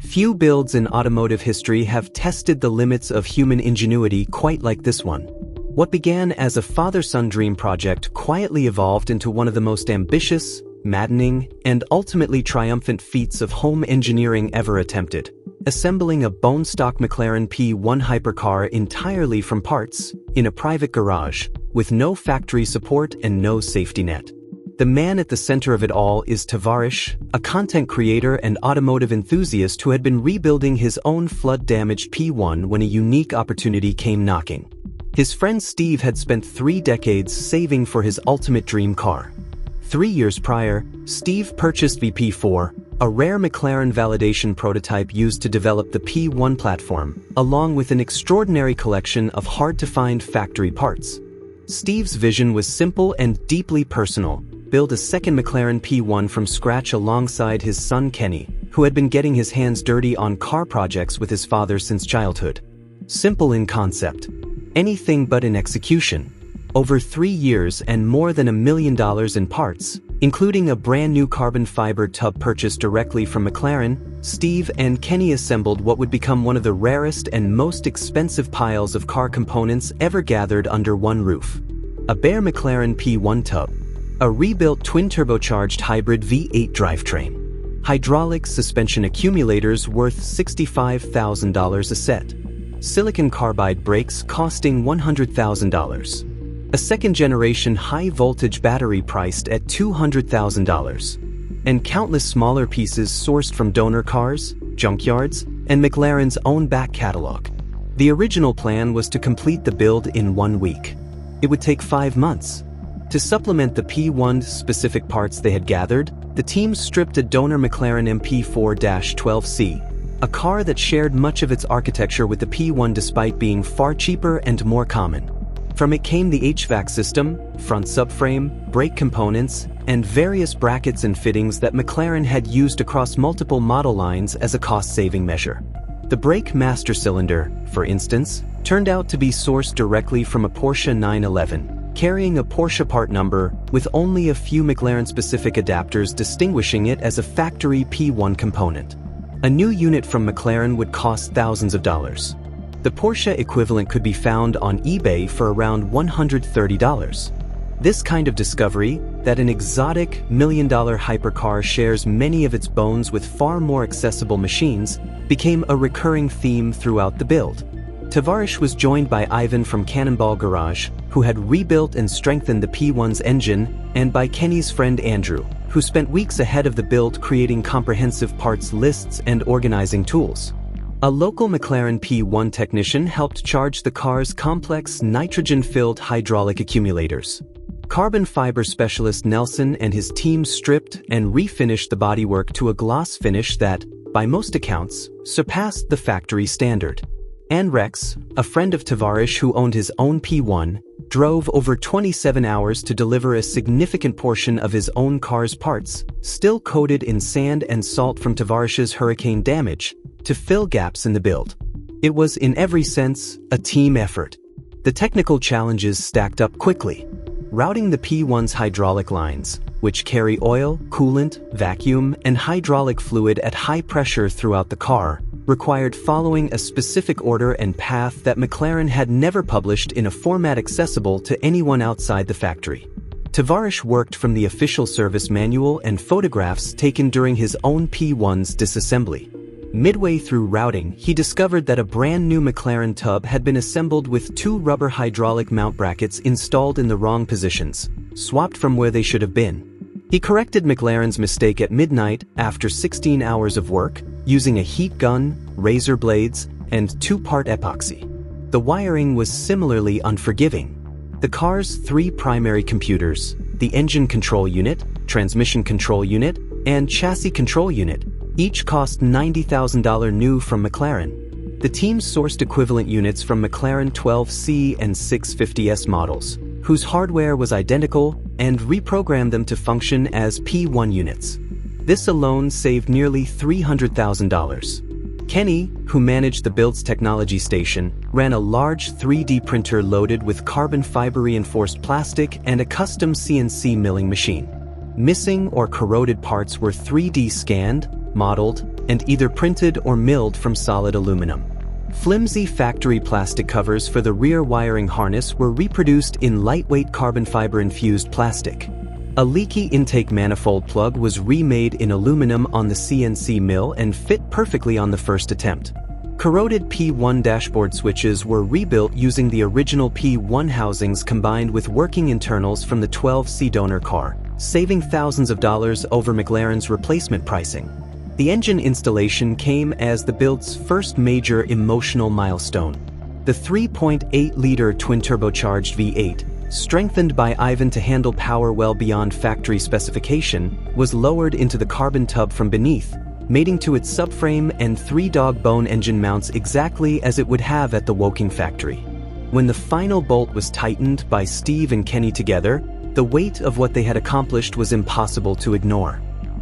Few builds in automotive history have tested the limits of human ingenuity quite like this one. What began as a father-son dream project quietly evolved into one of the most ambitious, maddening, and ultimately triumphant feats of home engineering ever attempted. Assembling a bone-stock McLaren P1 hypercar entirely from parts, in a private garage, with no factory support and no safety net. The man at the center of it all is Tavarish, a content creator and automotive enthusiast who had been rebuilding his own flood-damaged P1 when a unique opportunity came knocking. His friend Steve had spent 3 decades saving for his ultimate dream car. 3 years prior, Steve purchased VP4, a rare McLaren validation prototype used to develop the P1 platform, along with an extraordinary collection of hard-to-find factory parts. Steve's vision was simple and deeply personal: build a second McLaren P1 from scratch alongside his son Kenny, who had been getting his hands dirty on car projects with his father since childhood. Simple in concept, anything but in execution. Over 3 years and more than $1 million in parts, including a brand new carbon fiber tub purchased directly from McLaren, Steve and Kenny assembled what would become one of the rarest and most expensive piles of car components ever gathered under one roof. A bare McLaren P1 tub, a rebuilt twin-turbocharged hybrid V8 drivetrain, hydraulic suspension accumulators worth $65,000 a set, silicon carbide brakes costing $100,000, a second-generation high-voltage battery priced at $200,000, and countless smaller pieces sourced from donor cars, junkyards, and McLaren's own back catalog. The original plan was to complete the build in 1 week. It would take 5 months. To supplement the P1's specific parts they had gathered, the team stripped a donor McLaren MP4-12C, a car that shared much of its architecture with the P1 despite being far cheaper and more common. From it came the HVAC system, front subframe, brake components, and various brackets and fittings that McLaren had used across multiple model lines as a cost-saving measure. The brake master cylinder, for instance, turned out to be sourced directly from a Porsche 911, carrying a Porsche part number with only a few McLaren-specific adapters distinguishing it as a factory P1 component. A new unit from McLaren would cost thousands of dollars. The Porsche equivalent could be found on eBay for around $130. This kind of discovery, that an exotic million-dollar hypercar shares many of its bones with far more accessible machines, became a recurring theme throughout the build. Tavarish was joined by Ivan from Cannonball Garage, who had rebuilt and strengthened the P1's engine, and by Kenny's friend Andrew, who spent weeks ahead of the build creating comprehensive parts lists and organizing tools. A local McLaren P1 technician helped charge the car's complex nitrogen-filled hydraulic accumulators. Carbon fiber specialist Nelson and his team stripped and refinished the bodywork to a gloss finish that, by most accounts, surpassed the factory standard. And Rex, a friend of Tavarish who owned his own P1, drove over 27 hours to deliver a significant portion of his own car's parts, still coated in sand and salt from Tavarish's hurricane damage, to fill gaps in the build. It was, in every sense, a team effort. The technical challenges stacked up quickly. Routing the P1's hydraulic lines, which carry oil, coolant, vacuum, and hydraulic fluid at high pressure throughout the car, required following a specific order and path that McLaren had never published in a format accessible to anyone outside the factory. Tavarish worked from the official service manual and photographs taken during his own P1's disassembly. Midway through routing, he discovered that a brand new McLaren tub had been assembled with 2 rubber hydraulic mount brackets installed in the wrong positions, swapped from where they should have been. He corrected McLaren's mistake at midnight after 16 hours of work, using a heat gun, razor blades, and 2-part epoxy. The wiring was similarly unforgiving. The car's 3 primary computers, the engine control unit, transmission control unit, and chassis control unit, each cost $90,000 new from McLaren. The team sourced equivalent units from McLaren 12C and 650S models, whose hardware was identical, and reprogrammed them to function as P1 units. This alone saved nearly $300,000. Kenny, who managed the build's technology station, ran a large 3D printer loaded with carbon fiber reinforced plastic and a custom CNC milling machine. Missing or corroded parts were 3D scanned, modeled, and either printed or milled from solid aluminum. Flimsy factory plastic covers for the rear wiring harness were reproduced in lightweight carbon fiber-infused plastic. A leaky intake manifold plug was remade in aluminum on the CNC mill and fit perfectly on the first attempt. Corroded P1 dashboard switches were rebuilt using the original P1 housings combined with working internals from the 12C donor car, saving thousands of dollars over McLaren's replacement pricing. The engine installation came as the build's first major emotional milestone. The 3.8-liter twin-turbocharged V8, strengthened by Ivan to handle power well beyond factory specification, was lowered into the carbon tub from beneath, mating to its subframe and 3 dog bone engine mounts exactly as it would have at the Woking factory. When the final bolt was tightened by Steve and Kenny together, the weight of what they had accomplished was impossible to ignore.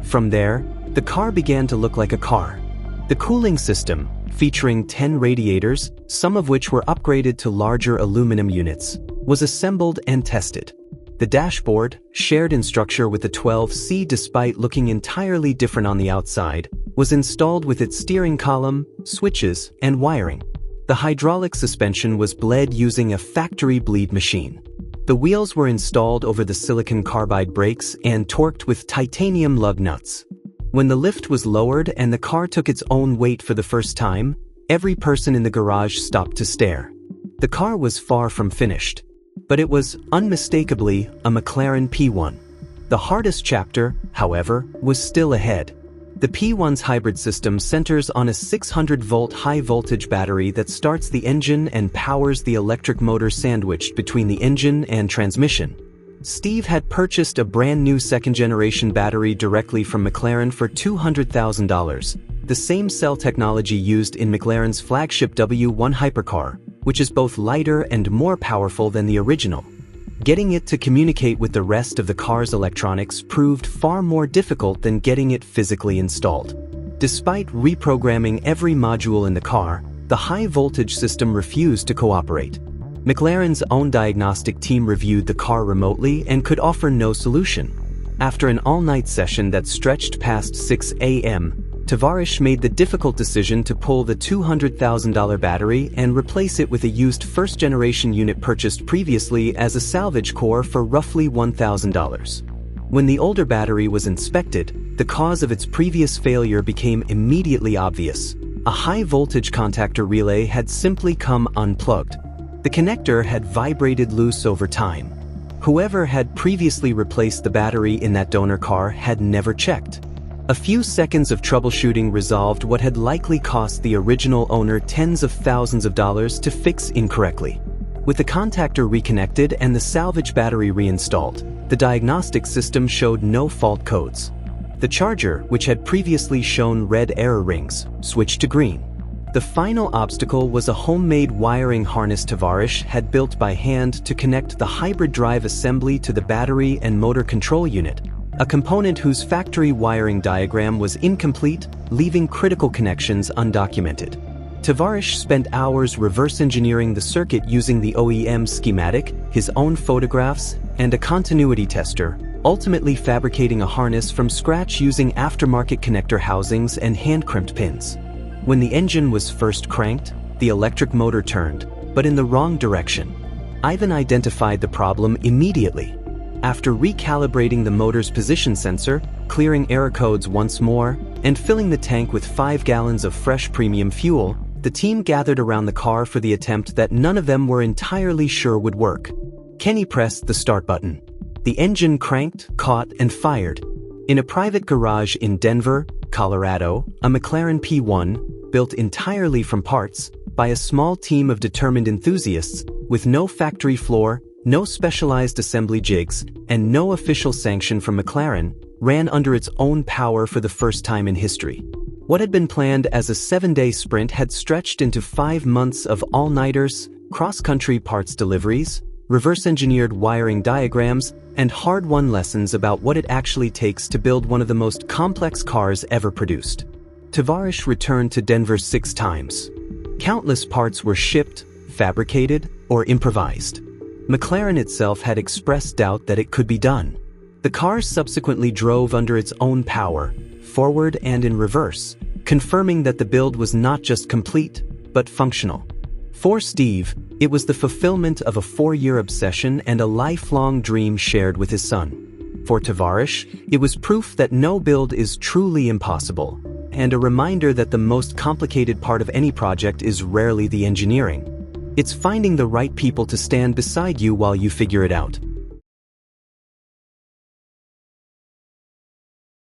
From there, the car began to look like a car. The cooling system, featuring 10 radiators, some of which were upgraded to larger aluminum units, was assembled and tested. The dashboard, shared in structure with the 12C despite looking entirely different on the outside, was installed with its steering column, switches, and wiring. The hydraulic suspension was bled using a factory bleed machine. The wheels were installed over the silicon carbide brakes and torqued with titanium lug nuts. When the lift was lowered and the car took its own weight for the first time, every person in the garage stopped to stare. The car was far from finished, but it was unmistakably a McLaren P1. The hardest chapter, however, was still ahead. The P1's hybrid system centers on a 600-volt high-voltage battery that starts the engine and powers the electric motor sandwiched between the engine and transmission. Steve had purchased a brand-new second-generation battery directly from McLaren for $200,000, the same cell technology used in McLaren's flagship W1 hypercar, which is both lighter and more powerful than the original. Getting it to communicate with the rest of the car's electronics proved far more difficult than getting it physically installed. Despite reprogramming every module in the car, the high-voltage system refused to cooperate. McLaren's own diagnostic team reviewed the car remotely and could offer no solution. After an all-night session that stretched past 6 a.m., Tavarish made the difficult decision to pull the $200,000 battery and replace it with a used first-generation unit purchased previously as a salvage core for roughly $1,000. When the older battery was inspected, the cause of its previous failure became immediately obvious. A high-voltage contactor relay had simply come unplugged. The connector had vibrated loose over time. Whoever had previously replaced the battery in that donor car had never checked. A few seconds of troubleshooting resolved what had likely cost the original owner tens of thousands of dollars to fix incorrectly. With the contactor reconnected and the salvage battery reinstalled, the diagnostic system showed no fault codes. The charger, which had previously shown red error rings, switched to green. The final obstacle was a homemade wiring harness Tavarish had built by hand to connect the hybrid drive assembly to the battery and motor control unit, a component whose factory wiring diagram was incomplete, leaving critical connections undocumented. Tavarish spent hours reverse engineering the circuit using the OEM schematic, his own photographs, and a continuity tester, ultimately fabricating a harness from scratch using aftermarket connector housings and hand-crimped pins. When the engine was first cranked, the electric motor turned, but in the wrong direction. Ivan identified the problem immediately. After recalibrating the motor's position sensor, clearing error codes once more, and filling the tank with 5 gallons of fresh premium fuel, the team gathered around the car for the attempt that none of them were entirely sure would work. Kenny pressed the start button. The engine cranked, caught, and fired. In a private garage in Denver, Colorado, a McLaren P1, built entirely from parts, by a small team of determined enthusiasts, with no factory floor, no specialized assembly jigs, and no official sanction from McLaren, ran under its own power for the first time in history. What had been planned as a 7-day sprint had stretched into 5 months of all-nighters, cross-country parts deliveries, reverse-engineered wiring diagrams, and hard-won lessons about what it actually takes to build one of the most complex cars ever produced. Tavarish returned to Denver 6 times. Countless parts were shipped, fabricated, or improvised. McLaren itself had expressed doubt that it could be done. The car subsequently drove under its own power, forward and in reverse, confirming that the build was not just complete, but functional. For Steve, it was the fulfillment of a 4-year obsession and a lifelong dream shared with his son. For Tavarish, it was proof that no build is truly impossible, and a reminder that the most complicated part of any project is rarely the engineering. It's finding the right people to stand beside you while you figure it out.